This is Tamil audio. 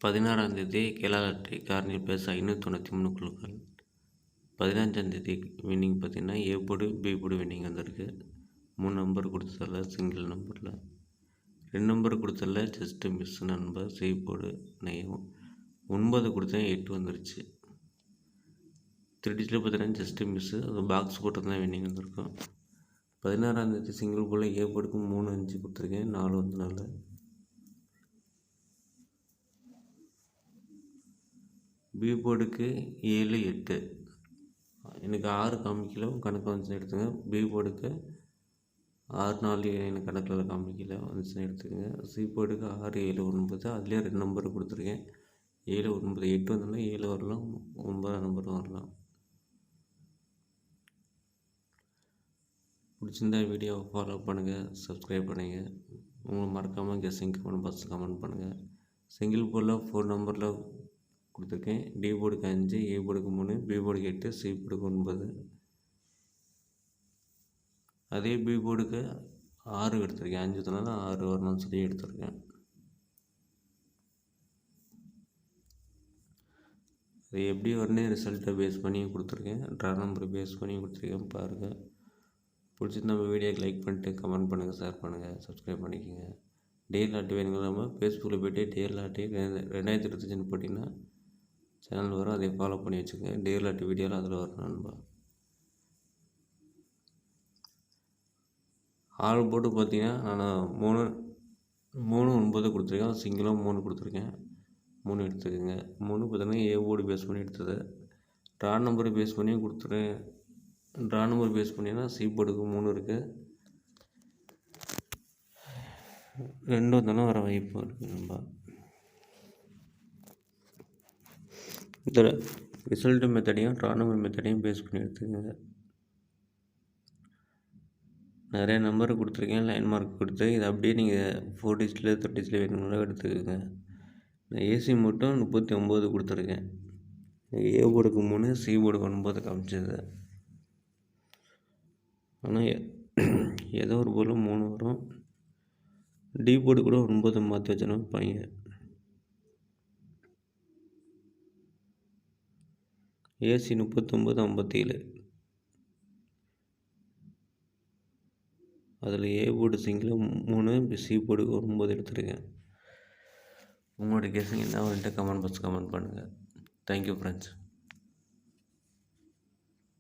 16ஆம் தேதி கேலாலட்டை கார்னியல் பிளஸ் 593 குழுக்கள். 15ஆம் தேதி வின்னிங் பார்த்தீங்கன்னா A board B board winning வந்திருக்கு. 3 நம்பர் கொடுத்ததில்ல சிங்கிள் நம்பரில். 2 நம்பர் கொடுத்ததில்ல just miss number C board நெய்யும். 9 கொடுத்தேன் 8 வந்துருச்சு. 3 டிஜிட்டில் பார்த்தீங்கன்னா ஜஸ்ட்டு மிஸ்ஸு அது பாக்ஸ் போட்டு தான் வின்னிங் வந்திருக்கும். 16ஆம் தேதி சிங்கிள் போர்டில் ஏ போர்டுக்கு 3 5 கொடுத்துருக்கேன், 4 வந்தனால. பி போர்டுக்கு 7 8 எனக்கு 6 காமிக்கல கணக்கு வந்துச்சுன்னு எடுத்துங்க. பி போர்டுக்கு 6 4 எனக்கு கணக்கில் காமிக்கல வந்துச்சுன்னு எடுத்துக்கோங்க. சி போர்டுக்கு 6 7 9 அதுலேயே 2 நம்பர் கொடுத்துருக்கேன். 7 9 8 வந்தாலும் 7 வரலாம், 9 நம்பரும் வரலாம். பிடிச்சிருந்தா வீடியோவை ஃபாலோ பண்ணுங்கள், சப்ஸ்கிரைப் பண்ணுங்கள். உங்களுக்கு மறக்காமல் கெஸ்ஸிங் கமெண்ட் பாக்ஸில் கமெண்ட் பண்ணுங்கள். சிங்கிள் போர்டில் 4 நம்பரில் கொடுத்துருக்கேன். டி போர்டுக்கு 5, ஏ போர்டுக்கு 3, பி போர்டுக்கு 8, சி போர்டுக்கு 9. அதே பி போர்டுக்கு 6 எடுத்திருக்கேன். 5 தனால 6 வரணும்னு சொல்லி எடுத்திருக்கேன். அது எப்படி வரணும் ரிசல்ட்டை பேஸ் பண்ணி கொடுத்துருக்கேன். ட்ரா நம்பரை பேஸ் பண்ணி கொடுத்துருக்கேன் பாருங்கள். பிடிச்சிருந்தா நம்ம வீடியோக்கு லைக் பண்ணிட்டு கமெண்ட் பண்ணுங்கள், ஷேர் பண்ணுங்கள், சப்ஸ்கிரைப் பண்ணிக்கோங்க. டேல் ஆட்டி வேணுங்கிறாம ஃபேஸ்புக்கில் போய்ட்டு டேல் ஆட்டி 2025 போட்டிங்கன்னா சேனல் வரும், அதை ஃபாலோ பண்ணி வச்சுக்கோங்க. டேல் ஆட்டி வீடியோவில் அதில் வரும் நண்பா. ஆல் போட்டு பார்த்தீங்கன்னா நான் 3 9 கொடுத்துருக்கேன். சிங்கிளும் 3 கொடுத்துருக்கேன். 3 எடுத்துக்கோங்க. 3 பார்த்தீங்கன்னா ஏ போர்டு பேஸ் பண்ணி எடுத்தது. ட்ரா நம்பரை பேஸ் பண்ணி கொடுத்துருக்கேன். ட்ரா நம்பர் பேஸ் பண்ணிங்கன்னா சி போர்டுக்கு 3 இருக்குது. 2 வந்தாலும் வர வாய்ப்பு இருக்குது நண்பா. இதில் ரிசல்ட்டு மெத்தடையும் ட்ரா நம்பர் மெத்தடையும் பேஸ் பண்ணி எடுத்துக்கோங்க. நிறைய நம்பர் கொடுத்துருக்கேன், லைன் மார்க் கொடுத்து இதை அப்படியே நீங்கள் 4 டிஜிட்டில் 3 டிஜிட்டில் வேணும்னாலும் எடுத்துக்கோங்க. நான் ஏசி மட்டும் 39 கொடுத்துருக்கேன். ஏ போர்டுக்கு 3, சி போர்டுக்கு 9 காமிச்சது. ஆனால் ஏதோ ஒரு பொருள் 3 வரும். டி போர்டு கூட 9 மாற்றி வச்சோன்னா வைப்பாங்க. ஏசி 39 57. அதில் ஏ போர்டு சிங்கிள் 3, சி போர்டுக்கு 9 எடுத்துருக்கேன். உங்களோட கெஸ்ஸிங் என்ன வந்துட்டு கமெண்ட் பாக்ஸ் கமெண்ட் பண்ணுங்கள். Thank you friends.